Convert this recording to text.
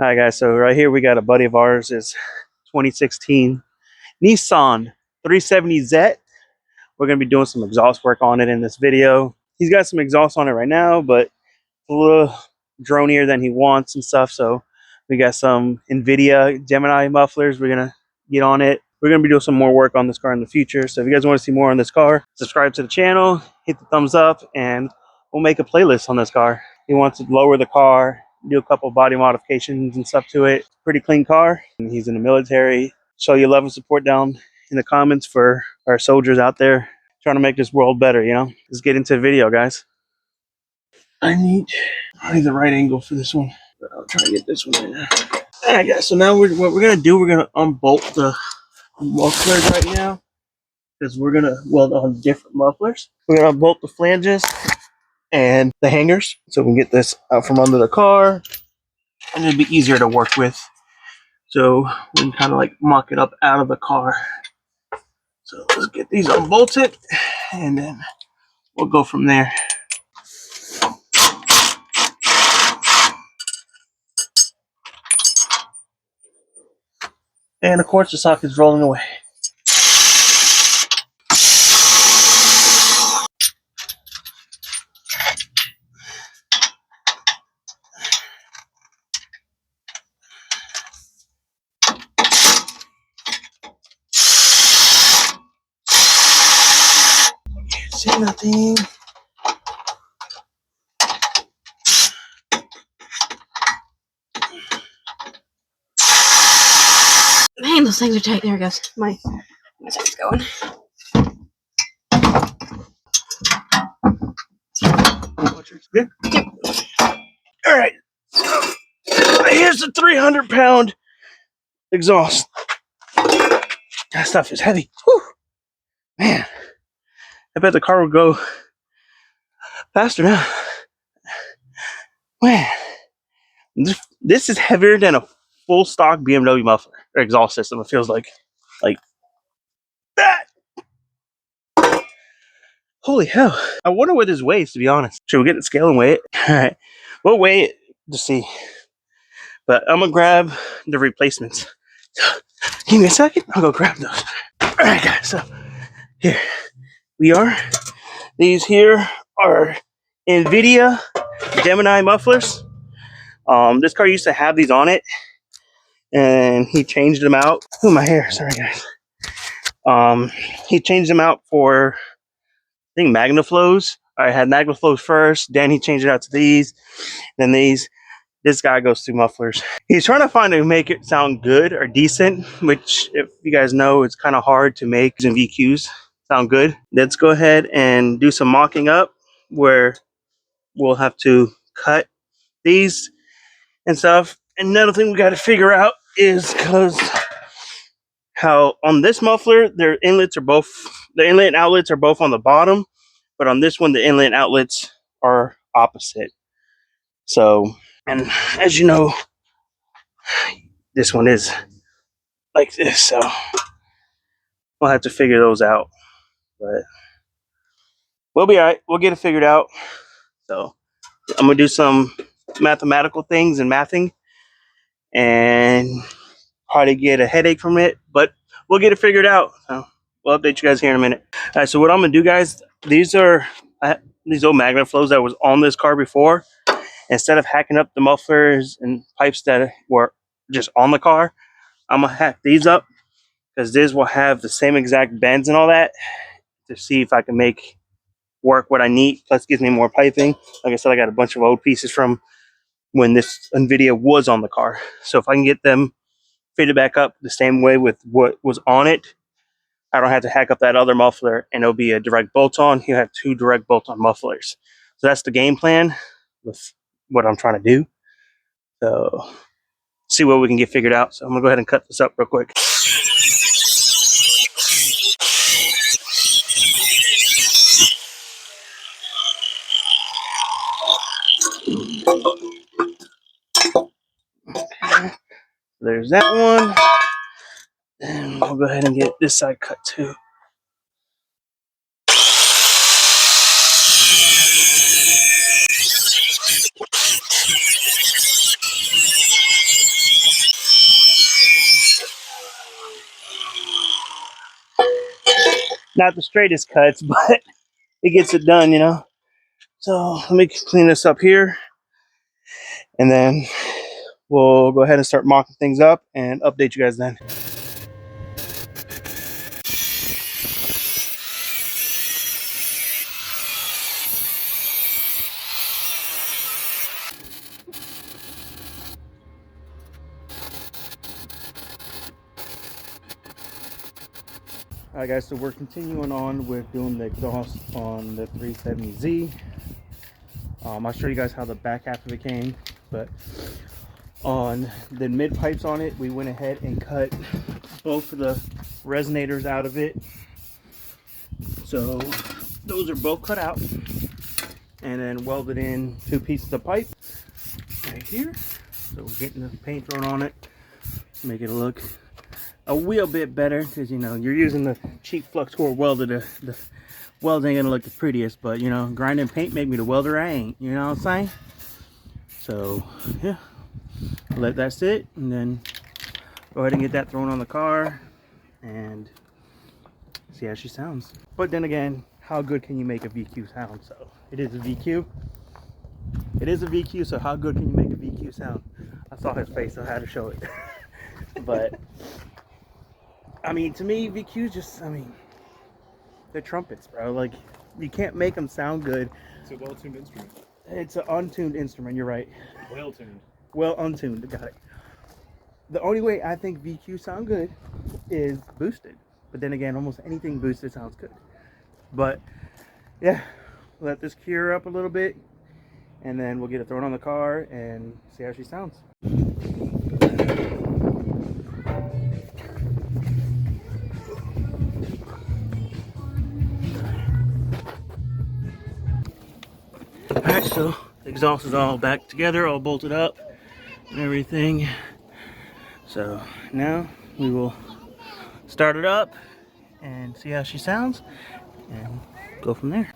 All right, guys. So right here we got a buddy of ours. Is 2016 Nissan 370Z. We're gonna be doing some exhaust work on it in this video. He's got some exhaust on it right now, but a little dronier than he wants and stuff. So we got some NVIDIA Gemini mufflers. We're gonna get on it. We're gonna be doing some more work on this car in the future. So if you guys want to see more on this car, subscribe to the channel, hit the thumbs up, and we'll make a playlist on this car. He wants to lower the car, do a couple body modifications and stuff to it. Pretty clean car. And he's in the military. Show your love and support down in the comments for our soldiers out there trying to make this world better, you know? Let's get into the video, guys. I need the right angle for this one. I'll try to get this one in there. Alright, guys, so now what we're gonna do, we're gonna unbolt the mufflers right now. Because we're gonna weld on different mufflers. We're gonna unbolt the flanges and the hangers so we can get this out from under the car and it'll be easier to work with. So we can kind of like mock it up out of the car. So let's get these unbolted and then we'll go from there. And of course the socket's rolling away. Can't see nothing. Man, those things are tight. There it goes. My side's going. Good? Yep. Alright. So here's the 300-pound exhaust. That stuff is heavy. Whew. Man. I bet the car will go faster now. Man. This is heavier than a full stock BMW muffler or exhaust system, it feels like. Like that. Holy hell. I wonder what this weighs, to be honest. Should we get the scale and weigh it? Alright. We'll weigh it to see. But I'm gonna grab the replacements. Give me a second. I'll go grab those. Alright, guys. So here we are. These here are NVIDIA Gemini mufflers. This car used to have these on it, and he changed them out. Oh, my hair. Sorry, guys. He changed them out for, I think, MagnaFlows. I had MagnaFlows first. Then he changed it out to these. Then these. This guy goes through mufflers. He's trying to find to make it sound good or decent, which, if you guys know, it's kind of hard to make using VQs sound good. Let's go ahead and do some mocking up where we'll have to cut these and stuff. Another thing we got to figure out is because how on this muffler, the inlet and outlets are both on the bottom, but on this one, the inlet and outlets are opposite. So, and as you know, this one is like this, so we'll have to figure those out. But we'll be all right. We'll get it figured out. So I'm gonna do some mathematical things and mathing, and probably get a headache from it, but we'll get it figured out. So we'll update you guys here in a minute. All right, so what I'm gonna do, guys, these are these old MagnaFlows that was on this car before. Instead of hacking up the mufflers and pipes that were just on the car, I'm gonna hack these up because this will have the same exact bends and all that to see if I can make work what I need. Plus, gives me more piping. Like I said, I got a bunch of old pieces from when this NVIDIA was on the car. So if I can get them fitted back up the same way with what was on it, I don't have to hack up that other muffler and it'll be a direct bolt-on. You have two direct bolt-on mufflers. So that's the game plan with what I'm trying to do. So see what we can get figured out. So I'm gonna go ahead and cut this up real quick. Okay. There's that one. And we'll go ahead and get this side cut too. Not the straightest cuts, but it gets it done, you know. So let me clean this up here, and then we'll go ahead and start mocking things up and update you guys then. Alright guys, so we're continuing on with doing the exhaust on the 370Z. I'll show you guys how the back half of it came, but on the mid pipes on it, we went ahead and cut both of the resonators out of it. So those are both cut out, and then welded in 2 pieces of pipe right here. So we're getting the paint thrown on it, make it look a wee bit better, because you know you're using the cheap flux core welder. The weld ain't gonna look the prettiest, but you know, grinding paint make me the welder I ain't, you know what I'm saying? So yeah, let that sit, and then go ahead and get that thrown on the car and see how she sounds. But then again, how good can you make a VQ sound? So it is a VQ. It is a VQ, so how good can you make a VQ sound? I saw his face, so I had to show it. But I mean, to me, VQ's just, I mean, they're trumpets, bro. Like, you can't make them sound good. It's a well-tuned instrument. It's an untuned instrument, you're right. Well-tuned. Well untuned, got it. The only way I think VQ sound good is boosted. But then again, almost anything boosted sounds good. But, yeah, let this cure up a little bit, and then we'll get it thrown on the car and see how she sounds. Alright, so the exhaust is all back together, all bolted up and everything. So now we will start it up and see how she sounds and go from there.